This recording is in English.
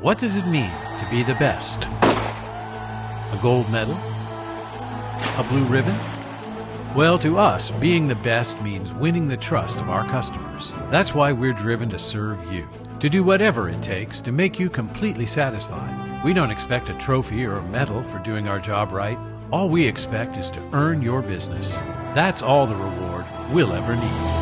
What does it mean to be the best? A gold medal? A blue ribbon? Well, to us, being the best means winning the trust of our customers. That's why we're driven to serve you, to do whatever it takes to make you completely satisfied. We don't expect a trophy or a medal for doing our job right. All we expect is to earn your business. That's all the reward we'll ever need.